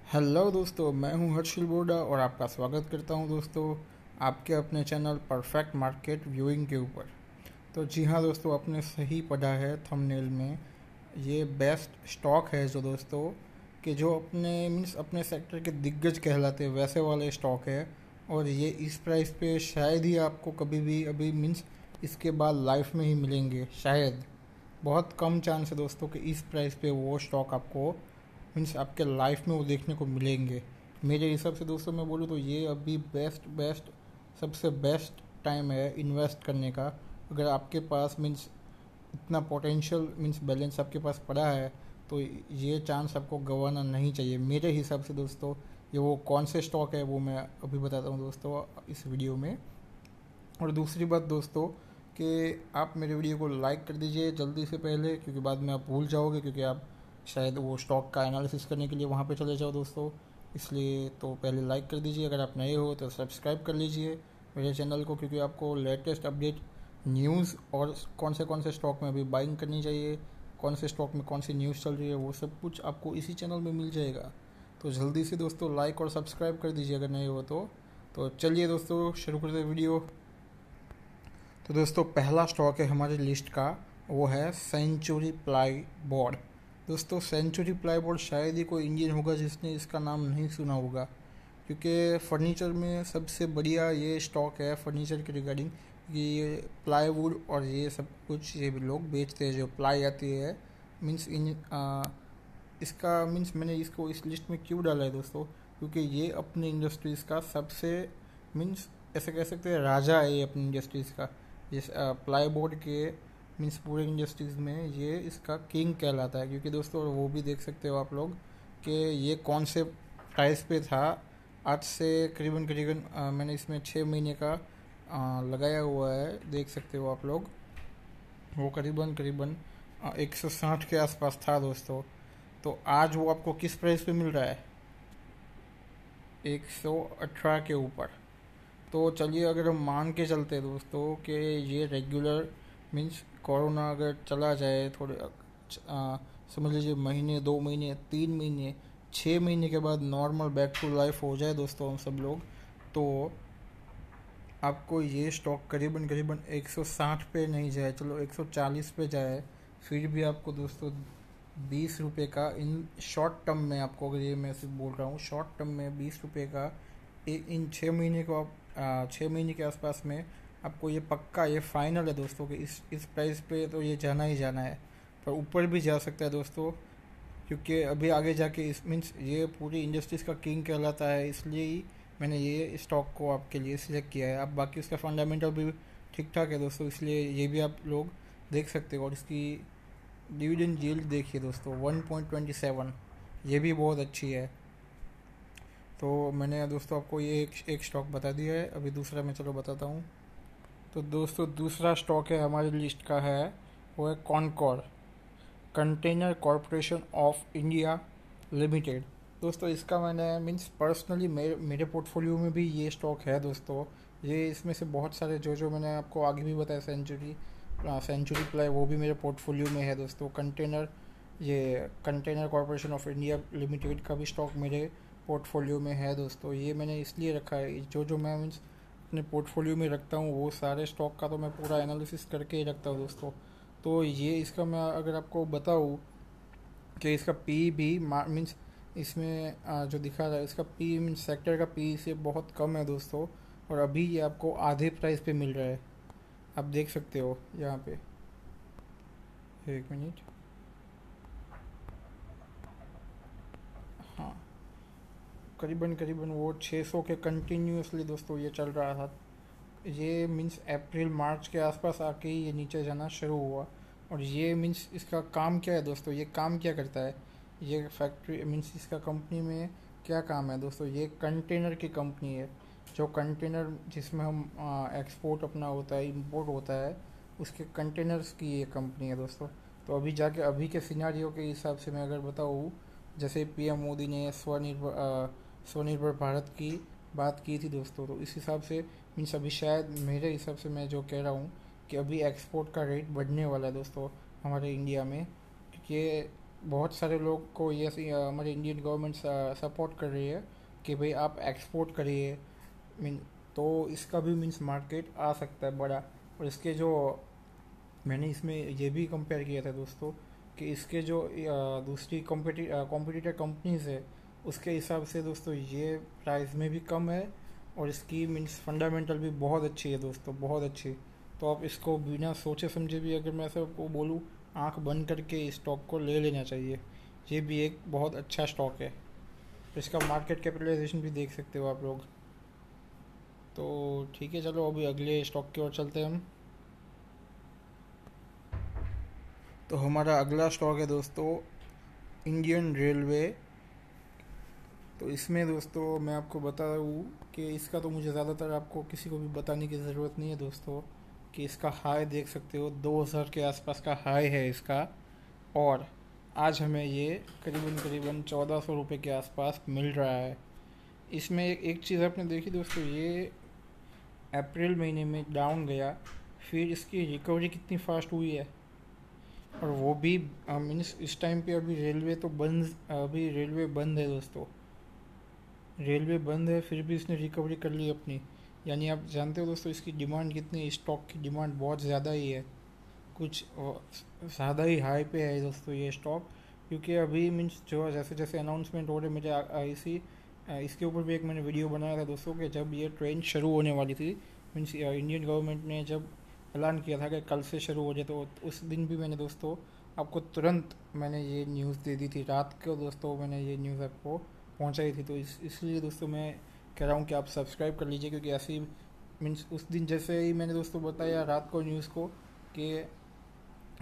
Hello दोस्तों, मैं हूं हर्षिल बोडा और आपका स्वागत करता हूं दोस्तों आपके अपने चैनल परफेक्ट मार्केट व्यूइंग के ऊपर। तो जी हाँ दोस्तों, आपने सही पढ़ा है थंबनेल में। ये बेस्ट स्टॉक है जो दोस्तों कि जो अपने मीन्स अपने सेक्टर के दिग्गज कहलाते हैं वैसे वाले स्टॉक है। और ये इस प्राइस पे शायद ही आपको कभी भी अभी मीन्स इसके बाद लाइफ में ही मिलेंगे शायद। बहुत कम चांस है दोस्तों कि इस प्राइस पे वो स्टॉक आपको मीन्स आपके लाइफ में वो देखने को मिलेंगे। मेरे हिसाब से दोस्तों मैं बोलूँ तो ये अभी बेस्ट सबसे बेस्ट टाइम है इन्वेस्ट करने का। अगर आपके पास मीन्स इतना पोटेंशियल मीन्स बैलेंस आपके पास पड़ा है तो ये चांस आपको गंवाना नहीं चाहिए मेरे हिसाब से दोस्तों। ये वो कौन से स्टॉक है वो मैं अभी बताता हूँ दोस्तों इस वीडियो में। और दूसरी बात दोस्तों कि आप मेरे वीडियो को लाइक कर दीजिए जल्दी से पहले, क्योंकि बाद में आप भूल जाओगे, क्योंकि आप शायद वो स्टॉक का एनालिसिस करने के लिए वहाँ पे चले जाओ दोस्तों। इसलिए तो पहले लाइक कर दीजिए, अगर आप नए हो तो सब्सक्राइब कर लीजिए मेरे चैनल को, क्योंकि आपको लेटेस्ट अपडेट न्यूज़ और कौन से स्टॉक में अभी बाइंग करनी चाहिए, कौन से स्टॉक में कौन सी न्यूज़ चल रही है, वो सब कुछ आपको इसी चैनल में मिल जाएगा। तो जल्दी से दोस्तों लाइक और सब्सक्राइब कर दीजिए अगर नए हो तो चलिए दोस्तों शुरू करते हैं वीडियो। तो दोस्तों पहला स्टॉक है हमारी लिस्ट का, वो है सेंचुरी प्लाई बोर्ड। दोस्तों सेंचुरी प्लाई बोर्ड शायद ही कोई इंडियन होगा जिसने इसका नाम नहीं सुना होगा, क्योंकि फर्नीचर में सबसे बढ़िया ये स्टॉक है फर्नीचर के रिगार्डिंग। ये प्लाईवुड और ये सब कुछ ये भी लोग बेचते हैं, जो प्लाई आती है मीन्स इसका मीन्स मैंने इसको इस लिस्ट में क्यों डाला है दोस्तों, क्योंकि ये अपनी इंडस्ट्रीज़ का सबसे मीन्स ऐसे कह सकते हैं राजा है ये अपनी इंडस्ट्रीज़ का। जिस प्लाई बोर्ड के मीन्स पूरे इंडस्ट्रीज़ में ये इसका किंग कहलाता है। क्योंकि दोस्तों वो भी देख सकते हो आप लोग कि ये कौन से प्राइस पे था। आज से करीबन करीबन मैंने इसमें 6 महीने का लगाया हुआ है, देख सकते हो आप लोग। वो करीबन करीबन 160 के आसपास था दोस्तों। तो आज वो आपको किस प्राइस पे मिल रहा है? 118 के ऊपर। तो चलिए अगर हम मान के चलते हैं दोस्तों कि ये रेगुलर मीन्स कोरोना अगर चला जाए थोड़े समझ लीजिए महीने 2 महीने 3 महीने 6 महीने के बाद नॉर्मल बैक टू लाइफ हो जाए दोस्तों हम सब लोग, तो आपको ये स्टॉक करीबन करीबन 160 पे नहीं जाए, चलो 140 पे जाए, फिर भी आपको दोस्तों 20 रुपये का इन शॉर्ट टर्म में, आपको अगर ये मैं सिर्फ बोल रहा हूँ शॉर्ट टर्म में 20 रुपये का इन 6 महीने को आप 6 महीने के आसपास में आपको ये पक्का ये फाइनल है दोस्तों कि इस प्राइस पे तो ये जाना ही जाना है। पर ऊपर भी जा सकता है दोस्तों, क्योंकि अभी आगे जाके इस मीन्स ये पूरी इंडस्ट्रीज़ का किंग कहलाता है, इसलिए ही मैंने ये स्टॉक को आपके लिए सिलेक्ट किया है। अब बाकी उसका फंडामेंटल भी ठीक ठाक है दोस्तों, इसलिए ये भी आप लोग देख सकते हो। और इसकी डिविडेंड यील्ड देखिए दोस्तों 1.27, ये भी बहुत अच्छी है। तो मैंने दोस्तों आपको ये एक स्टॉक बता दिया है, अभी दूसरा मैं चलो बताता हूँ। तो दोस्तों दूसरा स्टॉक है हमारी लिस्ट का है, वो है Concor container corporation of India limited. दोस्तों इसका मैंने मीन्स पर्सनली मेरे पोर्टफोलियो में भी ये स्टॉक है दोस्तों। ये इसमें से बहुत सारे जो मैंने आपको आगे भी बताया सेंचुरी प्लाई वो भी मेरे पोर्टफोलियो में है दोस्तों। ये container corporation of India limited का भी स्टॉक मेरे पोर्टफोलियो में है दोस्तों। ये मैंने इसलिए रखा है, जो मैं मीन्स अपने पोर्टफोलियो में रखता हूँ वो सारे स्टॉक का तो मैं पूरा एनालिसिस करके ही रखता हूँ दोस्तों। तो ये इसका मैं अगर आपको बताऊँ कि इसका पी भी मीन्स इसमें जो दिखा रहा है इसका पी मीन्स सेक्टर का पी से बहुत कम है दोस्तों। और अभी ये आपको आधे प्राइस पे मिल रहा है, आप देख सकते हो यहाँ पे। एक मिनट, हाँ करीबन करीबन वो 600 के कंटिन्यूसली दोस्तों ये चल रहा था। ये मीन्स अप्रैल मार्च के आसपास आके ही ये नीचे जाना शुरू हुआ। और ये मीन्स इसका काम क्या है दोस्तों, ये काम क्या करता है, ये फैक्ट्री मीन्स इसका कंपनी में क्या काम है दोस्तों। ये कंटेनर की कंपनी है, जो कंटेनर जिसमें हम एक्सपोर्ट अपना होता है इंपोर्ट होता है उसके कंटेनर्स की ये कंपनी है दोस्तों। तो अभी जाके अभी के सिनारियो के हिसाब से मैं अगर बताऊँ, जैसे पीएम मोदी ने स्वनिर्भर भारत की बात की थी दोस्तों, तो इस हिसाब से मीन्स अभी शायद मेरे हिसाब से मैं जो कह रहा हूँ कि अभी एक्सपोर्ट का रेट बढ़ने वाला है दोस्तों हमारे इंडिया में, क्योंकि बहुत सारे लोग को ये हमारी इंडियन गवर्नमेंट सपोर्ट कर रही है कि भाई आप एक्सपोर्ट करिए। मीन तो इसका भी मीन्स मार्केट आ सकता है बड़ा। और इसके जो मैंने इसमें ये भी कंपेयर किया था दोस्तों कि इसके जो दूसरी कॉम्पिटिटर कंपनीज है उसके हिसाब से दोस्तों ये प्राइस में भी कम है और इसकी मीन्स फंडामेंटल भी बहुत अच्छी है दोस्तों, बहुत अच्छी। तो आप इसको बिना सोचे समझे भी अगर मैं ऐसा आपको बोलूँ, आंख बंद करके इस स्टॉक को ले लेना चाहिए। ये भी एक बहुत अच्छा स्टॉक है। तो इसका मार्केट कैपिटलाइजेशन भी देख सकते हो आप लोग। तो ठीक है, चलो अभी अगले स्टॉक की ओर चलते हैं हम। तो हमारा अगला स्टॉक है दोस्तों इंडियन रेलवे। तो इसमें दोस्तों मैं आपको बता दूँ कि इसका तो मुझे ज़्यादातर आपको किसी को भी बताने की ज़रूरत नहीं है दोस्तों कि इसका हाई देख सकते हो, 2000 के आसपास का हाई है इसका। और आज हमें ये करीबन करीबन 1400 रुपये के आसपास मिल रहा है। इसमें एक चीज़ आपने देखी दोस्तों, ये अप्रैल महीने में डाउन गया, फिर इसकी रिकवरी कितनी फास्ट हुई है। और वो भी मीन्स इस टाइम पे अभी रेलवे बंद है दोस्तों, रेलवे बंद है फिर भी इसने रिकवरी कर ली अपनी। यानी आप जानते हो दोस्तों इसकी डिमांड कितनी, स्टॉक की डिमांड बहुत ज़्यादा ही है, कुछ ज़्यादा ही हाई पे है दोस्तों ये स्टॉक। क्योंकि अभी मीन्स जो जैसे जैसे अनाउंसमेंट हो रहे, मुझे इसी इसके ऊपर भी एक मैंने वीडियो बनाया था दोस्तों कि जब ये ट्रेन शुरू होने वाली थी, मीन्स इंडियन गवर्नमेंट ने जब ऐलान किया था कि कल से शुरू हो जाए, तो उस दिन भी मैंने दोस्तों आपको तुरंत मैंने ये न्यूज़ दे दी थी, रात को दोस्तों मैंने ये न्यूज़ आपको पहुंचाई थी। तो इसलिए दोस्तों मैं कह रहा हूँ कि आप सब्सक्राइब कर लीजिए, क्योंकि ऐसी मीन्स उस दिन जैसे ही मैंने दोस्तों बताया रात को न्यूज़ को कि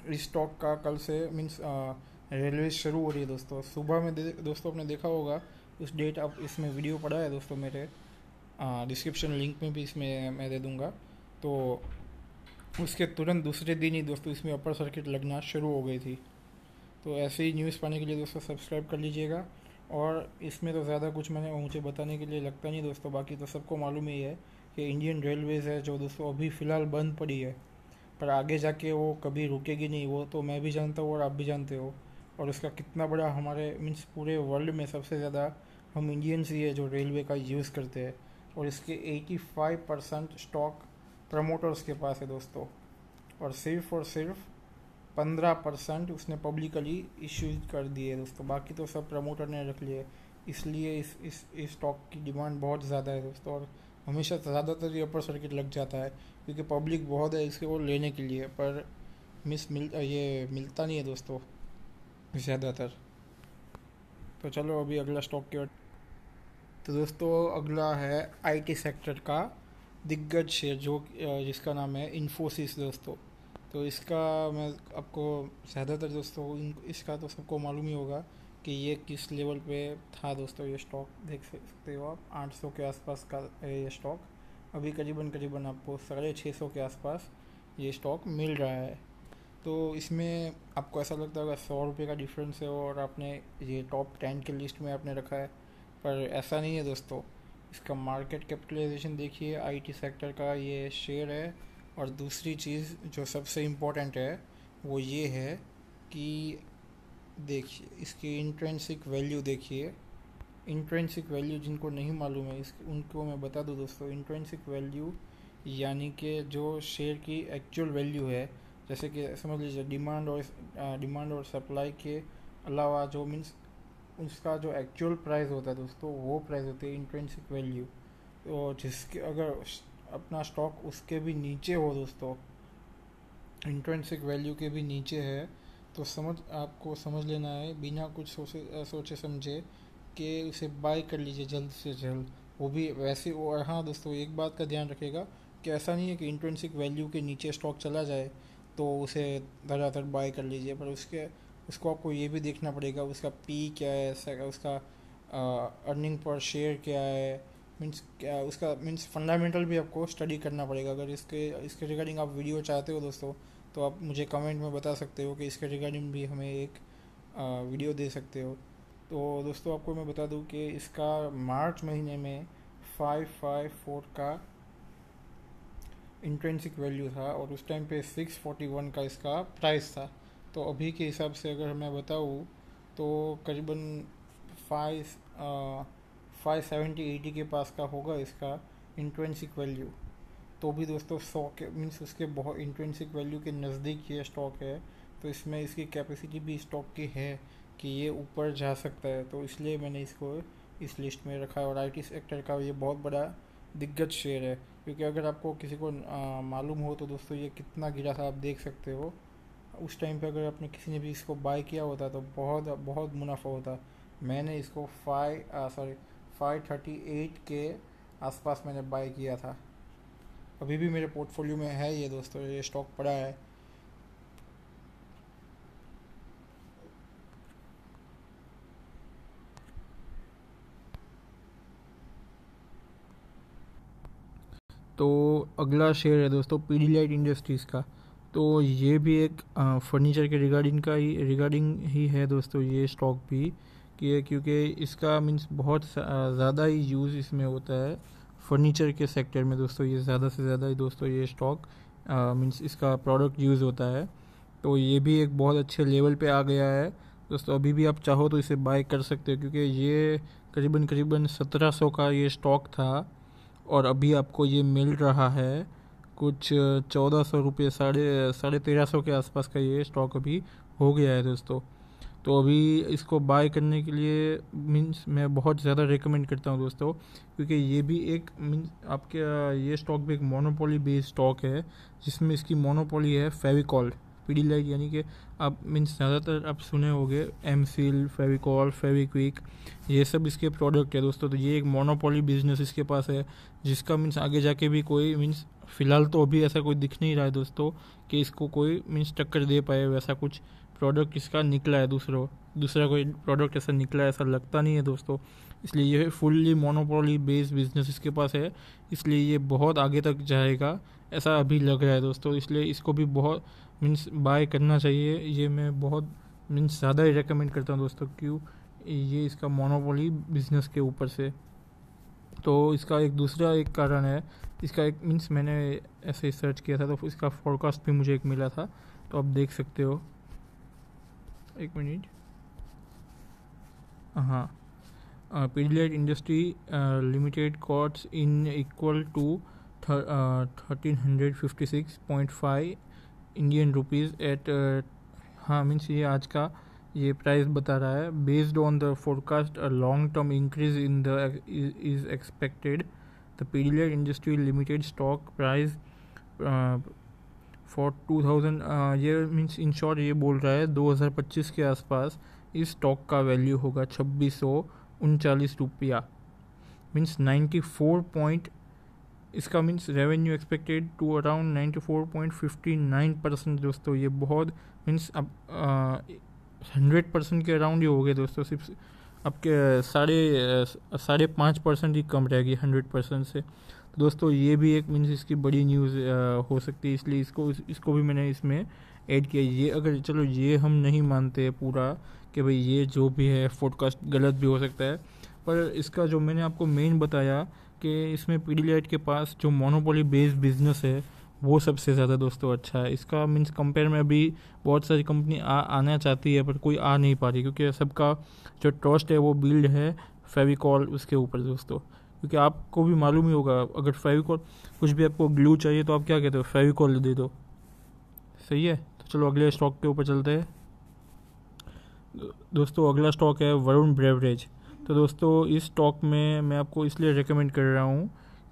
इस स्टॉक का कल से मीन्स रेलवे शुरू हो रही है दोस्तों, सुबह में दोस्तों आपने देखा होगा उस डेट, आप इसमें वीडियो पड़ा है दोस्तों मेरे डिस्क्रिप्शन लिंक में भी इसमें मैं दे दूँगा। तो उसके तुरंत दूसरे दिन ही दोस्तों इसमें अपर सर्किट लगना शुरू हो गई थी। तो ऐसे ही न्यूज़ पाने के लिए दोस्तों सब्सक्राइब कर लीजिएगा। और इसमें तो ज़्यादा कुछ मुझे बताने के लिए लगता नहीं दोस्तों, बाकी तो सबको मालूम ही है कि इंडियन रेलवेज़ है जो दोस्तों अभी फ़िलहाल बंद पड़ी है, पर आगे जाके वो कभी रुकेगी नहीं, वो तो मैं भी जानता हूँ और आप भी जानते हो। और उसका कितना बड़ा हमारे मीन्स पूरे वर्ल्ड में सबसे ज़्यादा हम इंडियंस ही है जो रेलवे का यूज़ करते हैं। और इसके 85% स्टॉक प्रमोटर्स के पास है दोस्तों, और सिर्फ 15% उसने पब्लिकली इशू कर दिए दोस्तों, बाकी तो सब प्रमोटर ने रख लिए। इसलिए इस स्टॉक की डिमांड बहुत ज़्यादा है दोस्तों। और हमेशा ज़्यादातर ये अपर सर्किट लग जाता है क्योंकि पब्लिक बहुत है इसके वो लेने के लिए, पर ये मिलता नहीं है दोस्तों ज़्यादातर। तो चलो अभी अगला स्टॉक की ओर। तो दोस्तों अगला है आईटी सेक्टर का दिग्गज शेयर जो जिसका नाम है इन्फोसिस दोस्तों। तो इसका मैं आपको ज़्यादातर दोस्तों इसका तो सबको मालूम ही होगा कि ये किस लेवल पे था दोस्तों। ये स्टॉक देख सकते हो आप, 800 के आसपास का है ये स्टॉक। अभी करीबन करीबन आपको 650 के आसपास ये स्टॉक मिल रहा है। तो इसमें आपको ऐसा लगता होगा 100 रुपये का डिफरेंस है और आपने ये टॉप 10 के लिस्ट में आपने रखा है, पर ऐसा नहीं है दोस्तों। इसका मार्केट कैपिटलाइजेशन देखिए, आईटी सेक्टर का ये शेयर है। और दूसरी चीज़ जो सबसे इम्पोर्टेंट है वो ये है कि देखिए इसकी इंट्रेंसिक वैल्यू देखिए। इंट्रेंसिक वैल्यू जिनको नहीं मालूम है उनको मैं बता दूं दोस्तों, इंट्रेंसिक वैल्यू यानी कि जो शेयर की एक्चुअल वैल्यू है, जैसे कि समझ लीजिए डिमांड और सप्लाई के अलावा जो मीन्स उसका जो एक्चुअल प्राइस होता है दोस्तों, वो प्राइस होती है इंट्रेंसिक वैल्यू। तो जिसके अगर अपना स्टॉक उसके भी नीचे हो दोस्तों, इंट्रेंसिक वैल्यू के भी नीचे है, तो आपको समझ लेना है बिना कुछ सोचे समझे कि उसे बाय कर लीजिए जल्द से जल्द। वो भी वैसे। और हाँ दोस्तों एक बात का ध्यान रखिएगा कि ऐसा नहीं है कि इंट्रेंसिक वैल्यू के नीचे स्टॉक चला जाए तो उसे धड़ाधड़ बाय कर लीजिए, पर उसको आपको ये भी देखना पड़ेगा उसका पी क्या है, उसका अर्निंग पर शेयर क्या है, मीन्स क्या उसका मीन्स फंडामेंटल भी आपको स्टडी करना पड़ेगा। अगर इसके रिगार्डिंग आप वीडियो चाहते हो दोस्तों तो आप मुझे कमेंट में बता सकते हो कि इसके रिगार्डिंग भी हमें एक वीडियो दे सकते हो। तो दोस्तों आपको मैं बता दूं कि इसका मार्च महीने में 554 का इंट्रेंसिक वैल्यू था और उस टाइम पे 641 का इसका प्राइस था। तो अभी के हिसाब से अगर मैं बताऊँ तो करीबन 570-80 के पास का होगा इसका इंट्रेंसिक वैल्यू। तो भी दोस्तों 100 के मीन्स उसके बहुत इंट्रेंसिक वैल्यू के नज़दीक ये स्टॉक है। तो इसमें इसकी कैपेसिटी भी स्टॉक की है कि ये ऊपर जा सकता है, तो इसलिए मैंने इसको इस लिस्ट में रखा है। और आईटी सेक्टर का ये बहुत बड़ा दिग्गज शेयर है, क्योंकि अगर आपको किसी को मालूम हो तो दोस्तों ये कितना गिरा था आप देख सकते हो। उस टाइम पे अगर आपने किसी ने भी इसको बाय किया होता तो बहुत बहुत मुनाफा होता। मैंने इसको 538 के आसपास मैंने बाय किया था। अभी भी मेरे पोर्टफोलियो में है ये दोस्तों, ये स्टॉक पड़ा है। तो अगला शेयर है दोस्तों पीडीलाइट इंडस्ट्रीज़ का। तो ये भी एक फर्नीचर के रिगार्डिंग ही है दोस्तों ये स्टॉक भी, कि क्योंकि इसका मीन्स बहुत ज़्यादा ही यूज़ इसमें होता है फर्नीचर के सेक्टर में दोस्तों। ये ज़्यादा से ज़्यादा ही दोस्तों ये स्टॉक मीन्स इसका प्रोडक्ट यूज़ होता है। तो ये भी एक बहुत अच्छे लेवल पे आ गया है दोस्तों। अभी भी आप चाहो तो इसे बाय कर सकते हो, क्योंकि ये करीबन 1700 का ये स्टॉक था और अभी आपको ये मिल रहा है कुछ 1400 रुपये, साढ़े 1350 के आसपास का ये स्टॉक अभी हो गया है दोस्तों। तो अभी इसको बाय करने के लिए मीन्स मैं बहुत ज़्यादा रेकमेंड करता हूँ दोस्तों, क्योंकि ये भी एक मीन्स आपके ये स्टॉक भी एक मोनोपोली बेस्ड स्टॉक है, जिसमें इसकी मोनोपोली है फेविकॉल पीडीलाइट। यानी कि आप मीन्स ज़्यादातर आप सुने होंगे एमसील, फेविकॉल, फेविक्विक, ये सब इसके प्रोडक्ट है दोस्तों। तो ये एक मोनोपोली बिजनेस इसके पास है, जिसका मीन्स आगे जाके भी कोई मीन्स फ़िलहाल तो अभी ऐसा कोई दिख नहीं रहा है दोस्तों कि इसको कोई मीन्स टक्कर दे पाए। वैसा कुछ प्रोडक्ट इसका निकला है, दूसरा कोई प्रोडक्ट ऐसा निकला है ऐसा लगता नहीं है दोस्तों। इसलिए ये फुल्ली मोनोपोली बेस्ड बिजनेस इसके पास है, इसलिए ये बहुत आगे तक जाएगा ऐसा अभी लग रहा है दोस्तों। इसलिए इसको भी बहुत मीन्स बाय करना चाहिए। ये मैं बहुत मीन्स ज़्यादा ही रेकमेंड करता हूँ दोस्तों, क्यों ये इसका मोनोपोली बिजनेस के ऊपर से। तो इसका एक दूसरा एक कारण है, इसका एक मीन्स मैंने ऐसे ही सर्च किया था तो इसका फोरकास्ट भी मुझे एक मिला था, तो आप देख सकते हो। एक मिनट, हाँ, Pidilite industry limited cost in equal to 1356.5 Indian rupees at, हाँ मीन्स ये आज का ये प्राइस बता रहा है। Based on the forecast a long term increase in the is expected. The Pidilite industry limited stock price for 2000, ये मीन्स इन शॉर्ट ये बोल रहा है 2025 के आसपास इस स्टॉक का वैल्यू होगा 2639 रुपया, मीन्स 94 इसका means revenue expected to around 94.59% दोस्तों। ये बहुत मीन्स अब 100% के अराउंड ही हो गए दोस्तों। सिर्फ आपके 5.5% ही कम रहेगी 100% से। तो दोस्तों ये भी एक मीन्स इसकी बड़ी न्यूज़ हो सकती है, इसलिए इसको भी मैंने इसमें ऐड किया। ये अगर चलो ये हम नहीं मानते पूरा कि भाई ये जो भी है फोरकास्ट गलत भी हो सकता है, पर इसका जो मैंने आपको मेन बताया कि इसमें पीडीलाइट के पास जो मोनोपोली बेस्ड बिजनेस है वो सबसे ज़्यादा दोस्तों अच्छा है। इसका मीन्स कंपेयर में अभी बहुत सारी कंपनी आना चाहती है पर कोई आ नहीं पा रही, क्योंकि सबका जो ट्रस्ट है वो बिल्ड है फेविकॉल उसके ऊपर दोस्तों। क्योंकि आपको भी मालूम ही होगा, अगर फेविकॉल कुछ भी आपको ग्लू चाहिए तो आप क्या कहते हो, फेविकॉल दे दो, सही है। तो चलो अगले स्टॉक के ऊपर चलते हैं दोस्तों। अगला स्टॉक है वरुण ब्रेवरेज। तो दोस्तों इस स्टॉक में मैं आपको इसलिए रेकमेंड कर रहा हूँ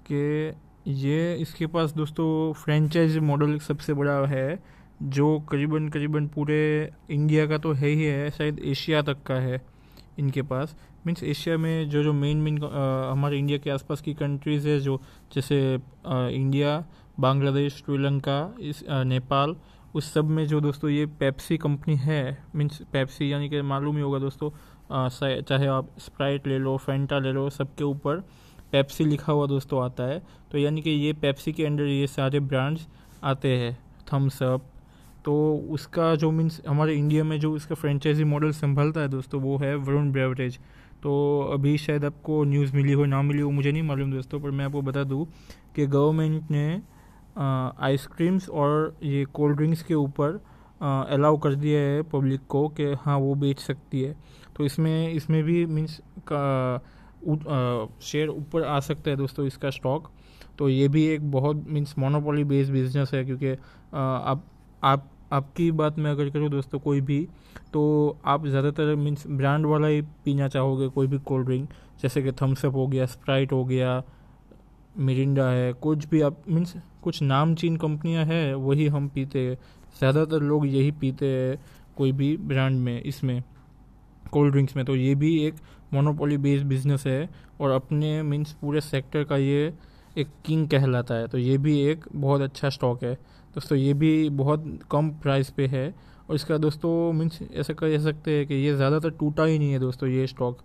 कि ये इसके पास दोस्तों फ्रेंचाइज मॉडल सबसे बड़ा है, जो करीबन पूरे इंडिया का तो है ही है, शायद एशिया तक का है इनके पास। मीन्स एशिया में जो मेन हमारे इंडिया के आसपास की कंट्रीज़ है, जो जैसे इंडिया, बांग्लादेश, श्रीलंका, नेपाल, उस सब में जो दोस्तों ये पेप्सी कंपनी है। मीन्स पेप्सी यानी कि मालूम ही होगा दोस्तों, चाहे आप स्प्राइट ले लो, फैंटा ले लो, सबके ऊपर पेप्सी लिखा हुआ दोस्तों आता है। तो यानी कि ये पेप्सी के अंडर ये सारे ब्रांड्स आते हैं, थम्स अप। तो उसका जो मीन्स हमारे इंडिया में जो इसका फ्रेंचाइजी मॉडल संभालता है दोस्तों वो है वरुण ब्रेवरेज। तो अभी शायद आपको न्यूज़ मिली हो ना मिली हो मुझे नहीं मालूम दोस्तों, पर मैं आपको बता दूं कि गवर्नमेंट ने आइसक्रीम्स और ये कोल्ड ड्रिंक्स के ऊपर अलाउ कर दिया है पब्लिक को कि हाँ वो बेच सकती है। तो इसमें भी मीन्स का शेयर ऊपर आ सकता है दोस्तों इसका स्टॉक। तो ये भी एक बहुत मीन्स मोनोपोली बेस्ड बिजनेस है, क्योंकि आप आपकी बात मैं अगर करूँ दोस्तों कोई भी, तो आप ज़्यादातर मीन्स ब्रांड वाला ही पीना चाहोगे कोई भी कोल्ड ड्रिंक, जैसे कि थम्स अप हो गया, स्प्राइट हो गया, मिरिंडा है, कुछ भी आप मीन्स कुछ नामचीन कंपनियां हैं वही हम पीते हैं। ज़्यादातर लोग यही पीते हैं कोई भी ब्रांड में, इसमें कोल्ड ड्रिंक्स में। तो ये भी एक मोनोपोली बेस्ड बिजनेस है और अपने मीन्स पूरे सेक्टर का ये एक किंग कहलाता है। तो ये भी एक बहुत अच्छा स्टॉक है दोस्तों, ये भी बहुत कम प्राइस पे है। और इसका दोस्तों मीन्स ऐसा कह सकते हैं कि ये ज़्यादातर टूटा ही नहीं है दोस्तों ये स्टॉक।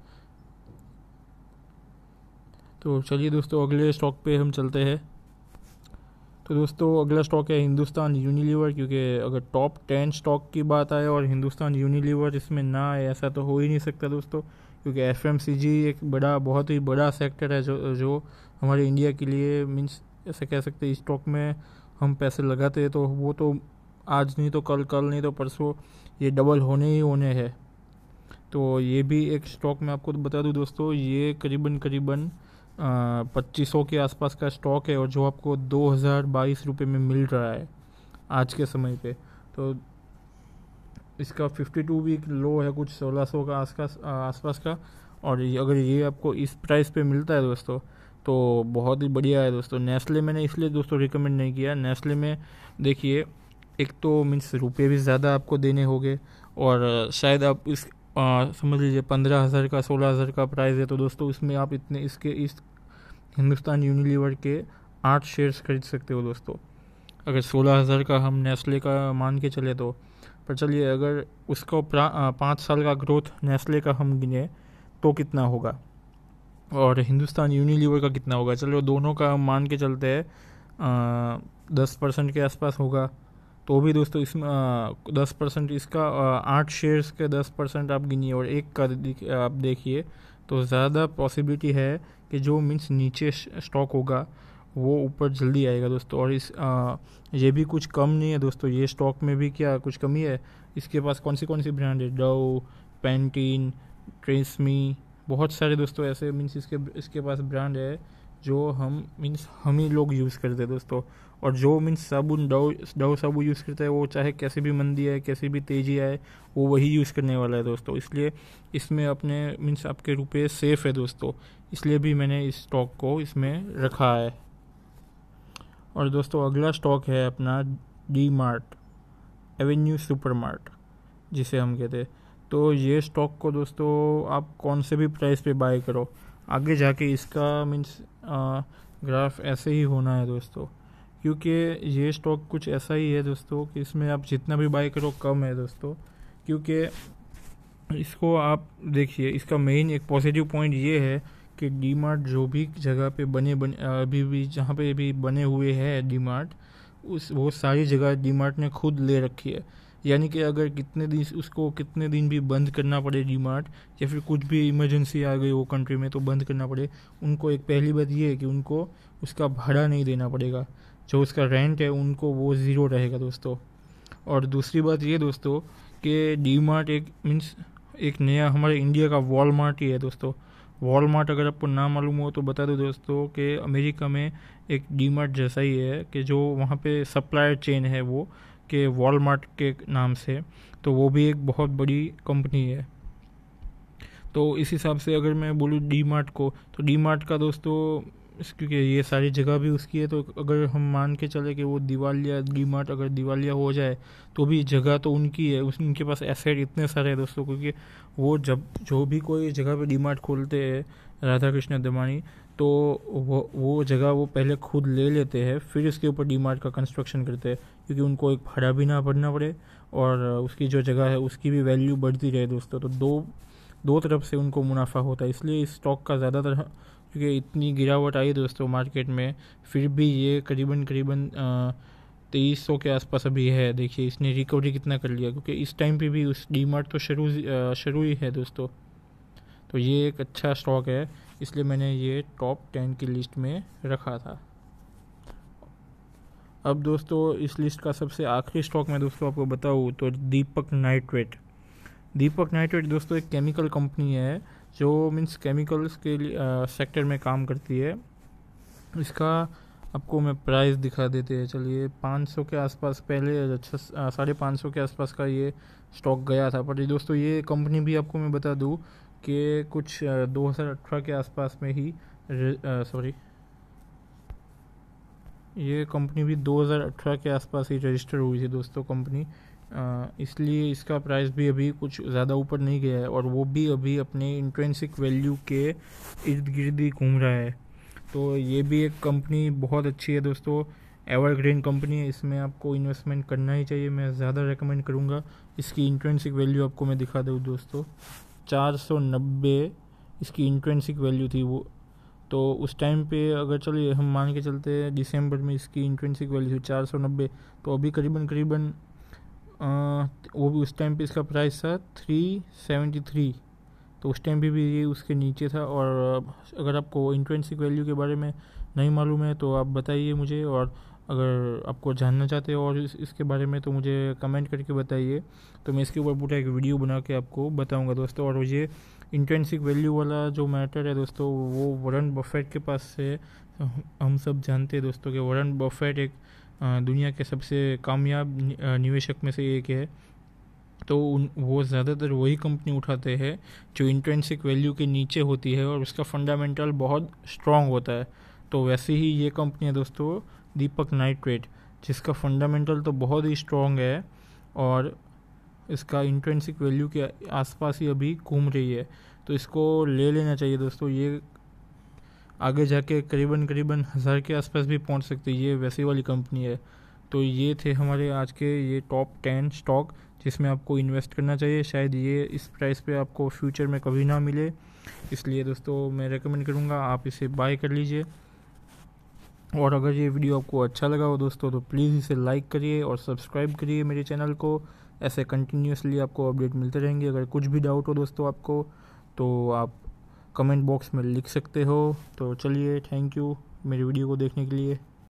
तो चलिए दोस्तों अगले स्टॉक पे हम चलते हैं। तो दोस्तों अगला स्टॉक है हिंदुस्तान यूनिलीवर, क्योंकि अगर टॉप 10 स्टॉक की बात आए और हिंदुस्तान यूनिलीवर इसमें ना आए ऐसा तो हो ही नहीं सकता दोस्तों, क्योंकि एफएमसीजी एक बहुत ही बड़ा सेक्टर है जो हमारे इंडिया के लिए मीन्स ऐसे कह सकते हैं, इस स्टॉक में हम पैसे लगाते हैं तो वो तो आज नहीं तो कल नहीं तो परसों ये डबल होने ही होने हैं। तो ये भी एक स्टॉक मैं आपको बता दूं दोस्तों, ये करीबन 2500 के आसपास का स्टॉक है और जो आपको 2022 रुपये में मिल रहा है आज के समय पे। तो इसका 52 वीक लो है कुछ 1600 का आसपास का, और अगर ये आपको इस प्राइस पे मिलता है दोस्तों तो बहुत ही बढ़िया है दोस्तों। नेस्ले मैंने इसलिए दोस्तों रिकमेंड नहीं किया, नेस्ले में देखिए एक तो मीन्स रुपये भी ज़्यादा आपको देने होंगे, और शायद आप इस समझ लीजिए 15,000 का 16,000 का प्राइस है, तो दोस्तों इसमें आप इस हिंदुस्तान यूनिलीवर के 8 शेयर्स खरीद सकते हो दोस्तों, अगर 16,000 का हम नेस्ले का मान के चले तो। पर चलिए अगर उसको 5 साल का ग्रोथ नेस्ले का हम गिने तो कितना होगा और हिंदुस्तान यूनिलीवर का कितना होगा, चलो दोनों का हम मान के चलते हैं 10% के आसपास होगा। तो भी दोस्तों इसमें 10% इसका 8 शेयर्स के 10% आप गिनिए और एक का आप देखिए, तो ज़्यादा पॉसिबिलिटी है कि जो मीन्स नीचे स्टॉक होगा वो ऊपर जल्दी आएगा दोस्तों। और ये भी कुछ कम नहीं है दोस्तों, ये स्टॉक में भी क्या कुछ कमी है। इसके पास कौन सी ब्रांड है, डव, पैंटीन, ट्रेसमी, बहुत सारे दोस्तों ऐसे मीन्स इसके पास ब्रांड है जो हम ही लोग यूज़ करते हैं दोस्तों। और जो मीन्स साबुन डव साबुन यूज़ करता है वो चाहे कैसी भी मंदी आए कैसी भी तेज़ी आए वो वही यूज़ करने वाला है दोस्तों। इसलिए इसमें अपने मीन्स आपके रुपए सेफ़ है दोस्तों, इसलिए भी मैंने इस स्टॉक को इसमें रखा है। और दोस्तों अगला स्टॉक है अपना D mart, Avenue super mart जिसे हम कहते हैं। तो ये स्टॉक को दोस्तों आप कौन से भी प्राइस पे बाय करो, आगे जाके इसका मीन्स ग्राफ ऐसे ही होना है दोस्तों, क्योंकि ये स्टॉक कुछ ऐसा ही है दोस्तों कि इसमें आप जितना भी बाय करो कम है दोस्तों। क्योंकि इसको आप देखिए, इसका मेन एक पॉजिटिव पॉइंट ये है कि डी मार्ट जो भी जगह पे बने अभी भी जहाँ पे भी बने हुए हैं डी मार्ट, वो सारी जगह डी मार्ट ने खुद ले रखी है। यानी कि अगर कितने दिन भी बंद करना पड़े डी मार्ट, या फिर कुछ भी इमरजेंसी आ गई वो कंट्री में तो बंद करना पड़े, उनको एक पहली बात ये है कि उनको उसका भाड़ा नहीं देना पड़ेगा, जो उसका रेंट है उनको वो ज़ीरो रहेगा दोस्तों। और दूसरी बात ये दोस्तों कि डी मार्ट एक नया हमारे इंडिया का वॉलमार्ट ही है दोस्तों। वॉलमार्ट अगर आपको ना मालूम हो तो बता दो दोस्तों कि अमेरिका में एक डी मार्ट जैसा ही है कि जो वहाँ पे सप्लायर चेन है वो के वॉलमार्ट के नाम से, तो वो भी एक बहुत बड़ी कंपनी है। तो इस हिसाब से अगर मैं बोलूँ डी मार्ट को, तो डी मार्ट का दोस्तों क्योंकि ये सारी जगह भी उसकी है, तो अगर हम मान के चले कि वो डी मार्ट अगर दिवालिया हो जाए तो भी जगह तो उनकी है, उनके पास एसेट इतने सारे हैं दोस्तों। क्योंकि वो जब जो भी कोई जगह पे डी मार्ट खोलते हैं राधा कृष्ण दमानी, तो वो जगह वो पहले खुद ले लेते हैं, फिर उसके ऊपर डी मार्ट का कंस्ट्रक्शन करते हैं, क्योंकि उनको एक भाड़ा भी ना भरना पड़े और उसकी जो जगह है उसकी भी वैल्यू बढ़ती रहे दोस्तों। तो दो तरफ से उनको मुनाफा होता है। इसलिए इस स्टॉक का ज़्यादातर, क्योंकि इतनी गिरावट आई दोस्तों मार्केट में, फिर भी ये करीबन 2300 के आसपास अभी है। देखिए इसने रिकवरी कितना कर लिया, क्योंकि इस टाइम पे भी उस डी मार्ट तो शुरू ही है दोस्तों। तो ये एक अच्छा स्टॉक है, इसलिए मैंने ये टॉप 10 की लिस्ट में रखा था। अब दोस्तों इस लिस्ट का सबसे आखिरी स्टॉक मैं दोस्तों आपको बताऊँ तो दीपक नाइट्रेट। दीपक नाइट्रेट दोस्तों एक केमिकल कंपनी है जो मीन्स केमिकल्स के लिए सेक्टर में काम करती है। इसका आपको मैं प्राइस दिखा देते हैं, चलिए 500 के आसपास पहले 550 के आसपास का ये स्टॉक गया था। पर दोस्तों ये कंपनी भी आपको मैं बता दूं कि कुछ 2018 के आसपास में ही ये कंपनी भी 2018 के आसपास ही रजिस्टर हुई थी दोस्तों कंपनी, इसलिए इसका प्राइस भी अभी कुछ ज़्यादा ऊपर नहीं गया है और वो भी अभी अपने इंट्रिंसिक वैल्यू के इर्द गिर्द ही घूम रहा है। तो ये भी एक कंपनी बहुत अच्छी है दोस्तों, एवरग्रीन कंपनी है, इसमें आपको इन्वेस्टमेंट करना ही चाहिए। मैं ज़्यादा रेकमेंड करूँगा। इसकी इंट्रिंसिक वैल्यू आपको मैं दिखा दूँ दोस्तों, 490 इसकी इंट्रिंसिक वैल्यू थी वो। तो उस टाइम पे अगर चलिए हम मान के चलते हैं दिसंबर में इसकी इंट्रिंसिक वैल्यू थी 490, तो अभी करीबन वो भी उस टाइम पे इसका प्राइस था 373, तो उस टाइम पे भी ये उसके नीचे था। और अगर आपको इंट्रिंसिक वैल्यू के बारे में नहीं मालूम है तो आप बताइए मुझे, और अगर आपको जानना चाहते हो और इसके बारे में तो मुझे कमेंट करके बताइए, तो मैं इसके ऊपर पूरा एक वीडियो बना के आपको बताऊंगा दोस्तों। और ये इंट्रिंसिक वैल्यू वाला जो मैटर है दोस्तों वो वॉरेन बफेट के पास से हम सब जानते हैं दोस्तों कि वॉरेन बफेट एक दुनिया के सबसे कामयाब निवेशक में से एक है। तो वो ज़्यादातर वही कंपनी उठाते हैं जो इंट्रिंसिक वैल्यू के नीचे होती है और उसका फंडामेंटल बहुत स्ट्रॉन्ग होता है। तो वैसे ही ये कंपनी है दोस्तों दीपक नाइट्रेट, जिसका फंडामेंटल तो बहुत ही स्ट्रॉन्ग है और इसका इंट्रिंसिक वैल्यू के आसपास ही अभी घूम रही है। तो इसको ले लेना चाहिए दोस्तों, ये आगे जाके करीबन 1000 के आसपास भी पहुंच सकती है, ये वैसी वाली कंपनी है। तो ये थे हमारे आज के ये टॉप 10 स्टॉक जिसमें आपको इन्वेस्ट करना चाहिए। शायद ये इस प्राइस पे आपको फ्यूचर में कभी ना मिले, इसलिए दोस्तों मैं रेकमेंड करूँगा आप इसे बाय कर लीजिए। और अगर ये वीडियो आपको अच्छा लगा हो दोस्तों तो प्लीज़ इसे लाइक करिए और सब्सक्राइब करिए मेरे चैनल को। ऐसे कंटिन्यूसली आपको अपडेट मिलते रहेंगे। अगर कुछ भी डाउट हो दोस्तों आपको तो आप कमेंट बॉक्स में लिख सकते हो। तो चलिए, थैंक यू मेरी वीडियो को देखने के लिए।